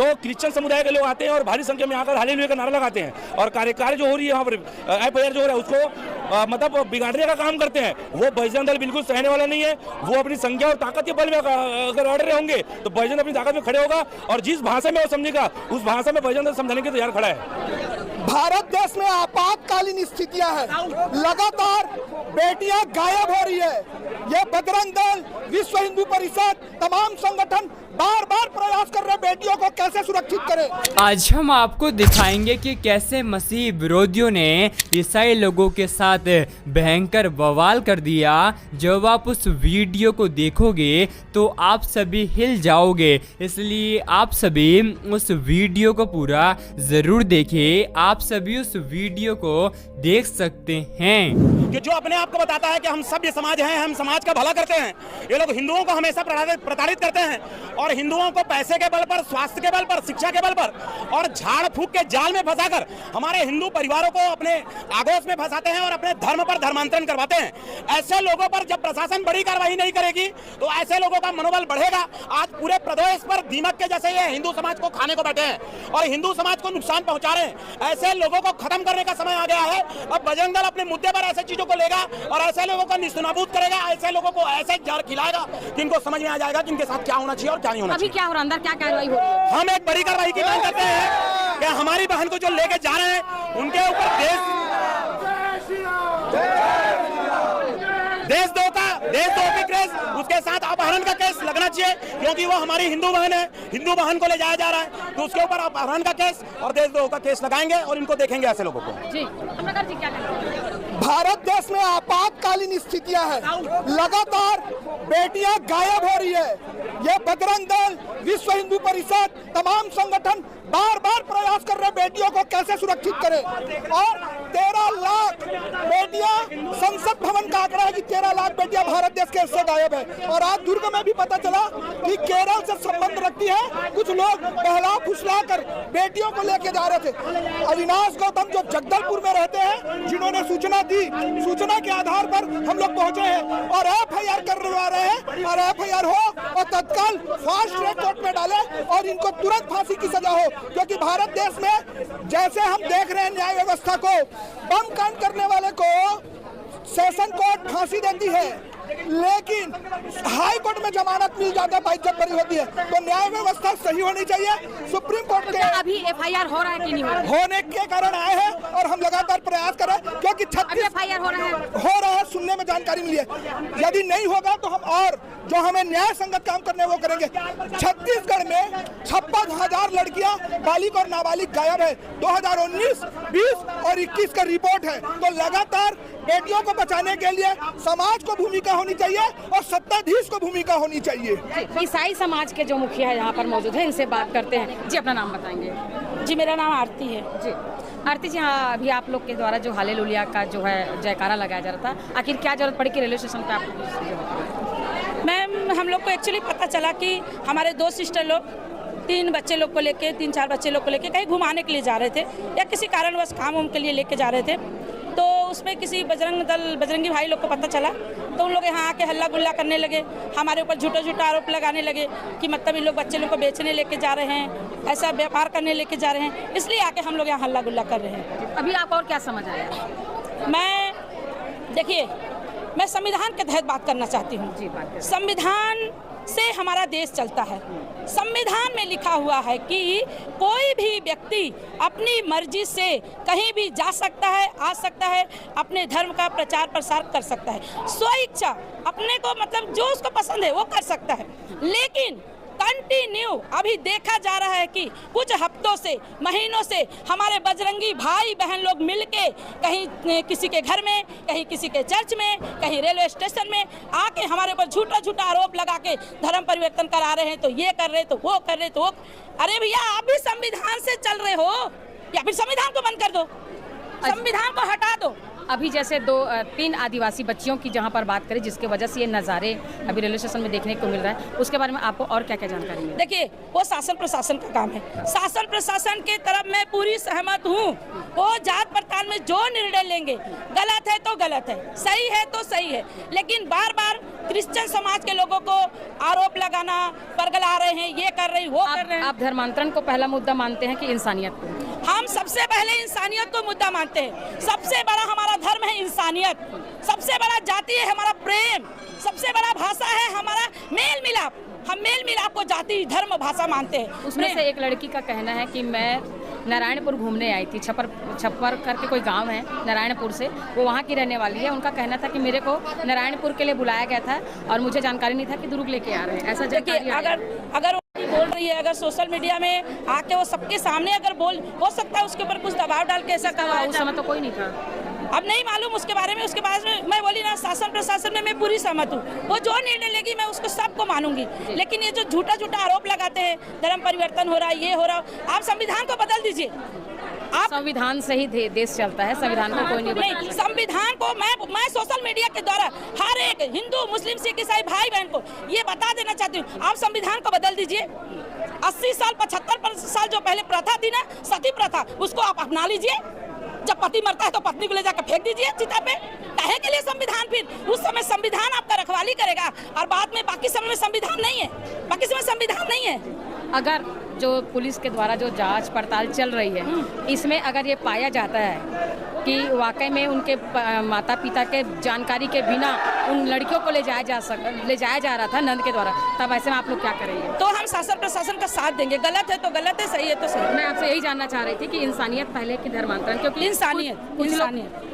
तो क्रिश्चियन समुदाय के लोग आते हैं और भारी संख्या में आकर हालेलुया का नारा लगाते हैं और कार्यकाल जो हो रही है यहाँ पर FIR जो हो रहा है उसको मतलब बिगाड़ने का काम करते हैं। वो बजरंग दल बिल्कुल सहने वाला नहीं है। वो अपनी संख्या और ताकत के बल में अगर अड़ रहे होंगे तो बजरंग अपनी ताकत में खड़े होगा और जिस भाषा में वो समझेगा उस भाषा में बजरंग दल समझाने के तैयार खड़ा है। भारत देश में आपातकालीन स्थितियां हैं, लगातार बेटियां गायब हो रही है। ये बजरंग दल, विश्व हिंदू परिषद, तमाम संगठन बार बार प्रयास कर रहे बेटियों को कैसे सुरक्षित करें। आज हम आपको दिखाएंगे कि कैसे मसीह विरोधियों ने ईसाई लोगों के साथ भयंकर बवाल कर दिया। जब आप उस वीडियो को देखोगे तो आप सभी हिल जाओगे, इसलिए आप सभी उस वीडियो को पूरा जरूर देखिए। आप सभी उस वीडियो को देख सकते हैं कि जो अपने आप को बताता है कि हम सभ्य समाज हैं, हम समाज का भला करते हैं, ये लोग हिंदुओं को हमेशा प्रताड़ित करते हैं और हिंदुओं को पैसे के बल पर, स्वास्थ्य के बल पर, शिक्षा के बल पर और झाड़ फूक के जाल में फंसाकर हमारे हिंदू परिवारों को अपने आगोश में फंसाते हैं और अपने धर्म पर धर्मांतरण करवाते हैं। ऐसे लोगों पर जब प्रशासन बड़ी कार्रवाई नहीं करेगी तो ऐसे लोगों का मनोबल बढ़ेगा। आज पूरे प्रदेश पर दीमक के जैसे ये हिंदू समाज को खाने को बैठे हैं और हिंदू समाज को नुकसान पहुंचा रहे हैं। ऐसे लोगों को खत्म करने का समय आ गया है। अब बजरंग दल अपने मुद्दे पर ऐसे चीजों को लेगा और ऐसे लोगों को निस्तनाबूद करेगा, ऐसे लोगों को ऐसे जहर खिलाएगा कि इनको समझ में आ जाएगा कि इनके साथ क्या होना चाहिए और क्या नहीं होना चाहिए। अभी क्या हो रहा है, अंदर क्या कार्रवाई हो रही है? हम एक बड़ी कार्रवाई की मांग करते हैं कि हमारी बहन को जो लेके जा रहे हैं उनके ऊपर देशद्रोह के केस, उसके साथ अपहरण का केस लगना चाहिए क्योंकि वो हमारी हिंदू बहन है। हिंदू बहन को ले जाया जा रहा है तो उसके ऊपर अपहरण का केस और देशद्रोह का केस लगाएंगे और इनको देखेंगे ऐसे लोगों को। जी, जी क्या करेंगे? भारत देश में आपातकालीन स्थितियां हैं, लगातार बेटियां गायब हो रही है। ये बजरंग दल, विश्व हिंदू परिषद, तमाम संगठन बार बार प्रयास कर रहे बेटियों को कैसे सुरक्षित करें और 13 लाख बेटियां, संसद भवन का आंकड़ा है कि 13 लाख बेटियां भारत देश के हिस्से गायब है। और आज दुर्ग में भी पता चला कि केरल से संबंध रखती है कुछ लोग बहला फुसला कर बेटियों को लेके जा रहे थे। अविनाश गौतम जो जगदलपुर में रहते हैं, जिन्होंने सूचना दी, सूचना के आधार पर हम लोग पहुंचे हैं और FIR करवा रहे हैं और FIR हो और तत्काल फास्ट ट्रैक कोर्ट में डाले और इनको तुरंत फांसी की सजा हो। क्योंकि भारत देश में जैसे हम देख रहे हैं न्याय व्यवस्था को, बम कांड करने वाले को सेशन कोर्ट फांसी देती है लेकिन हाई कोर्ट में जमानत मिल जाता है, बाइज्जत बरी होती है। तो न्याय व्यवस्था सही होनी चाहिए। सुप्रीम कोर्ट के अभी FIR हो रहा है कि नहीं हो रहा है? होने के कारण आए हैं और हम लगातार प्रयास कर रहे हैं क्योंकि 36 FIR हो रहा है, सुनने में जानकारी मिली है। यदि नहीं होगा तो हम और जो हमें न्याय संगत काम करने वो करेंगे। छत्तीसगढ़ में 56,000 लड़कियां बालिग और नाबालिग गायब है। 2019, 20 और 21 का रिपोर्ट है। तो लगातार बेटियों को बचाने के लिए समाज को भूमिका होनी चाहिए और सत्ताधीश को भूमिका होनी चाहिए। ईसाई समाज के जो मुखिया है यहाँ पर मौजूद है, इनसे बात करते हैं। जी, अपना नाम बताएंगे? जी, मेरा नाम आरती है। जी आरती जी, हाँ, अभी आप लोग के द्वारा जो हालेलुया का जो है जयकारा लगाया जा रहा था, आखिर क्या जरूरत पड़ी कि रेलवे स्टेशन पे आप? मैम, हम लोग को एक्चुअली पता चला कि हमारे 2 सिस्टर लोग 3 बच्चे लोग को लेके 3-4 बच्चे लोग को लेके कहीं घुमाने के लिए जा रहे थे या किसी कारणवश काम उम के लिए लेके जा रहे थे। तो उसमें किसी बजरंगी भाई लोग को पता चला तो उन लोग यहाँ आके हल्ला गुल्ला करने लगे, हमारे ऊपर झूठा आरोप लगाने लगे कि मतलब इन लोग बच्चे लोग को बेचने लेके जा रहे हैं, ऐसा व्यापार करने लेके जा रहे हैं, इसलिए आके हम लोग यहाँ हल्ला गुल्ला कर रहे हैं। अभी आप और क्या समझ आया? देखिए, मैं संविधान के तहत बात करना चाहती हूँ। जी, बात करें। संविधान से हमारा देश चलता है। संविधान में लिखा हुआ है कि कोई भी व्यक्ति अपनी मर्जी से कहीं भी जा सकता है, आ सकता है, अपने धर्म का प्रचार प्रसार कर सकता है, स्वेच्छा अपने को मतलब जो उसको पसंद है वो कर सकता है। लेकिन कंटिन्यू अभी देखा जा रहा है कि कुछ हफ्तों से, महीनों से हमारे बजरंगी भाई बहन लोग मिलके कहीं किसी के घर में, कहीं किसी के चर्च में, कहीं रेलवे स्टेशन में आके हमारे ऊपर झूठा आरोप लगा के धर्म परिवर्तन करा रहे हैं। तो ये कर रहे, तो वो कर रहे, तो वो। अरे भैया, आप भी संविधान से चल रहे हो या फिर संविधान को बंद कर दो, संविधान को हटा दो। अभी जैसे 2-3 आदिवासी बच्चियों की जहां पर बात करें जिसके वजह से ये नज़ारे अभी रेलवे स्टेशन में देखने को मिल रहा है, उसके बारे में आपको और क्या क्या जानकारी है? देखिए, वो शासन प्रशासन का काम है। शासन प्रशासन के तरफ मैं पूरी सहमत हूँ। वो जात पड़ताल में जो निर्णय लेंगे, गलत है तो गलत है, सही है तो सही है, लेकिन बार बार क्रिश्चियन समाज के लोगों को आरोप लगाना, परगला रहे हैं, ये कर रहे हैं, वो कर रहे हैं। आप धर्मांतरण को पहला मुद्दा मानते हैं कि इंसानियत को? हम सबसे पहले इंसानियत को मुद्दा मानते हैं। सबसे बड़ा हमारा धर्म है इंसानियत, सबसे बड़ा जाति है हमारा प्रेम, सबसे बड़ा भाषा है हमारा मेल मिलाप। हम मेल मिलाप को जाति, धर्म, भाषा मानते हैं। उसमें से एक लड़की का कहना है कि मैं नारायणपुर घूमने आई थी, छप्पर करके कोई गांव है नारायणपुर से, वो वहाँ की रहने वाली है। उनका कहना था कि मेरे को नारायणपुर के लिए बुलाया गया था और मुझे जानकारी नहीं था कि दुर्ग लेके आ रहे हैं। ऐसा जानकारी अगर बोल रही है, अगर सोशल मीडिया में आके वो सबके सामने अगर हो सकता है उसके ऊपर कुछ दबाव डाल के ऐसा करवा। उस समय तो कोई नहीं था, अब नहीं मालूम उसके बारे में। उसके बाद में मैं बोली ना, शासन प्रशासन में मैं पूरी सहमत हूँ। वो जो निर्णय लेगी मैं उसको सबको मानूंगी। लेकिन ये जो झूठा आरोप लगाते हैं, धर्म परिवर्तन हो रहा है, ये हो रहा है, आप संविधान को बदल दीजिए। आप संविधान से ही देश चलता है, संविधान को कोई नहीं। संविधान को मैं सोशल मीडिया के द्वारा हर एक हिंदू, मुस्लिम, सिख, ईसाई भाई बहन को ये बता देना चाहती हूँ, आप संविधान को बदल दीजिए। 80 साल 75 साल जो पहले प्रथा थी ना, सती प्रथा, उसको आप अपना लीजिए। जब पति मरता है तो पत्नी को ले जाकर फेंक दीजिए चिता पे। काहे के लिए संविधान? फिर उस समय संविधान आपका रखवाली करेगा और बाद में बाकी समय में संविधान नहीं है, बाकी समय संविधान नहीं है। अगर जो पुलिस के द्वारा जो जांच पड़ताल चल रही है, इसमें अगर ये पाया जाता है कि वाकई में उनके माता पिता के जानकारी के बिना उन लड़कियों को ले जाया जा रहा था नंद के द्वारा, तब ऐसे में आप लोग क्या करेंगे? तो हम शासन प्रशासन का साथ देंगे। गलत है तो गलत है, सही है तो सही। मैं आपसे यही जानना चाह रही थी कि इंसानियत पहले की धर्मांतरण, क्योंकि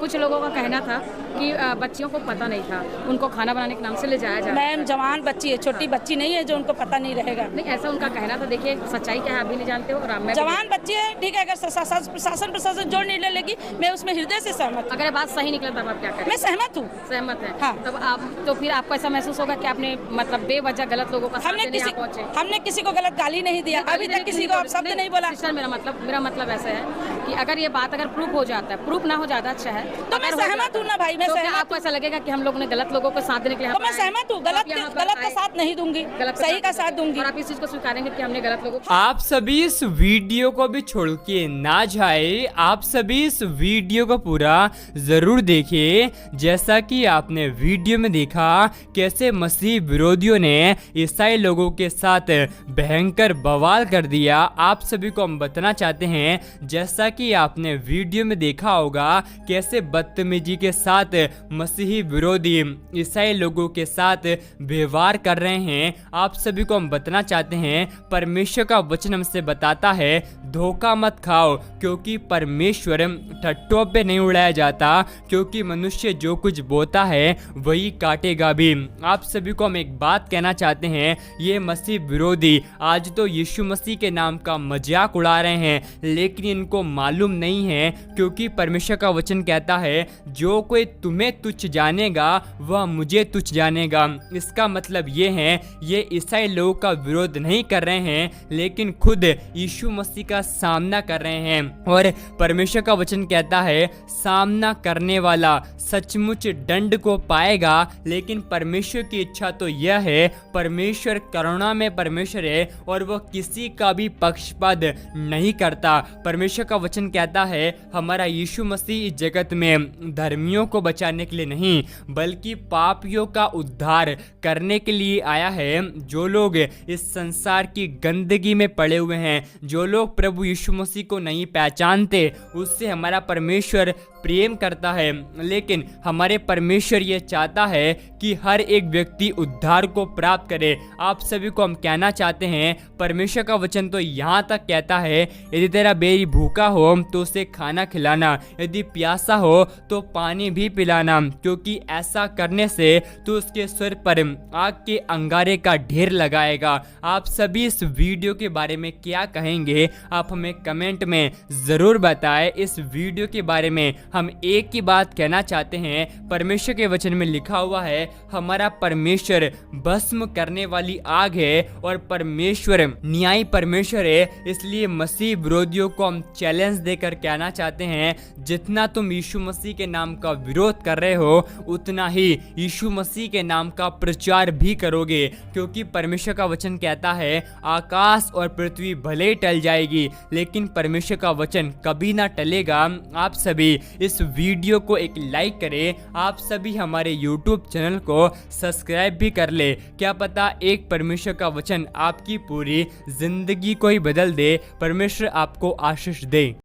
कुछ लोगों का कहना था कि बच्चियों को पता नहीं था, उनको खाना बनाने के नाम से ले जाया जा रहा है। मैम जवान बच्ची है, छोटी बच्ची नहीं है जो उनको पता नहीं रहेगा। नहीं, ऐसा उनका कहना था। देखिए सच्चाई क्या है आप भी नहीं जानते हो, और मैं जवान बच्ची है, ठीक है। अगर शासन प्रशासन जो निर्णय लेगी मैं उसमें हृदय से सहमत। अगर बात सही निकला तब आप क्या करें? मैं सहमत हूँ। सहमत है? हाँ। तब आप तो फिर आपको ऐसा महसूस होगा कि आपने मतलब बेवजह गलत लोगों का साथ देने यहाँ पहुंचे। हमने किसी को गलत गाली नहीं दिया, अभी तक किसी को आप शब्द नहीं बोला। सिस्टर, मेरा मतलब ऐसा है कि अगर ये बात अगर प्रूफ हो जाता है, प्रूफ ना हो जाता अच्छा है, तो मैं सहमत हूँ ना भाई। मैं आपको ऐसा लगेगा कि हम लोगों ने गलत लोगों को साथ देने के लिए, तो मैं सहमत हूँ। गलत का साथ नहीं दूंगी, सही का साथ दूंगी। और आप इस चीज को स्वीकारेंगे कि हमने गलत लोगों को। आप सभी इस वीडियो को भी छोड़ के ना जाए, आप सभी इस वीडियो को पूरा जरूर देखिए। जैसा कि आपने वीडियो में देखा कैसे मसीह विरोधियों ने ईसाई लोगों के साथ भयंकर बवाल कर दिया, आप सभी को हम बताना चाहते हैं। जैसा कि आपने वीडियो में देखा होगा कैसे बदतमीजी के साथ मसीही विरोधी ईसाई लोगों के साथ व्यवहार कर रहे हैं, आप सभी को हम बताना चाहते हैं। परमेश्वर का वचन हमसे बताता है धोखा मत खाओ, क्योंकि परमेश्वर ठट्टों पे नहीं उड़ाया जाता, क्योंकि मनुष्य जो कुछ बोता है वही काटेगा भी। आप सभी को हम एक बात कहना चाहते हैं, ये मसीह विरोधी आज तो यीशु मसीह के नाम का मजाक उड़ा रहे हैं, लेकिन इनको मालूम नहीं है, क्योंकि परमेश्वर का वचन कहता है जो कोई तुम्हें तुच्छ जानेगा वह मुझे तुच्छ जानेगा। इसका मतलब ये है ये ईसाई लोगों का विरोध नहीं कर रहे हैं, लेकिन खुद यीशु मसीह का सामना कर रहे हैं। और परमेश्वर का वचन कहता है सामना करने वाला सचमुच दंड को पाएगा, लेकिन परमेश्वर की इच्छा तो यह है, परमेश्वर करुणा में परमेश्वर है और वह किसी का भी पक्षपात नहीं करता। परमेश्वर का वचन कहता है हमारा यीशु मसीह इस जगत में धर्मियों को बचाने के लिए नहीं, बल्कि पापियों का उद्धार करने के लिए आया है। जो लोग इस संसार की गंदगी में पड़े हुए हैं, जो लोग प्रभु यीशु मसीह को नहीं पहचानते, उससे हमारा परमेश्वर प्रेम करता है। लेकिन हमारे परमेश्वर ये चाहता है कि हर एक व्यक्ति उद्धार को प्राप्त करे। आप सभी को हम कहना चाहते हैं, परमेश्वर का वचन तो यहाँ तक कहता है यदि तेरा बैरी भूखा हो तो उसे खाना खिलाना, यदि प्यासा हो तो पानी भी पिलाना, क्योंकि ऐसा करने से तो उसके सिर पर आग के अंगारे का ढेर लगाएगा। आप सभी इस वीडियो के बारे में क्या कहेंगे, आप हमें कमेंट में ज़रूर बताएं। इस वीडियो के बारे में हम एक ही बात कहना चाहते हैं, परमेश्वर के वचन में लिखा हुआ है हमारा परमेश्वर भस्म करने वाली आग है और परमेश्वर न्यायी परमेश्वर है। इसलिए मसीह विरोधियों को हम चैलेंज देकर कहना चाहते हैं, जितना तुम यीशु मसीह के नाम का विरोध कर रहे हो उतना ही यीशु मसीह के नाम का प्रचार भी करोगे, क्योंकि परमेश्वर का वचन कहता है आकाश और पृथ्वी भले ही टल जाएगी लेकिन परमेश्वर का वचन कभी ना टलेगा। आप सभी इस वीडियो को एक लाइक करें, आप सभी हमारे YouTube चैनल को सब्सक्राइब भी कर ले। क्या पता एक परमेश्वर का वचन आपकी पूरी जिंदगी को ही बदल दे। परमेश्वर आपको आशीष दे।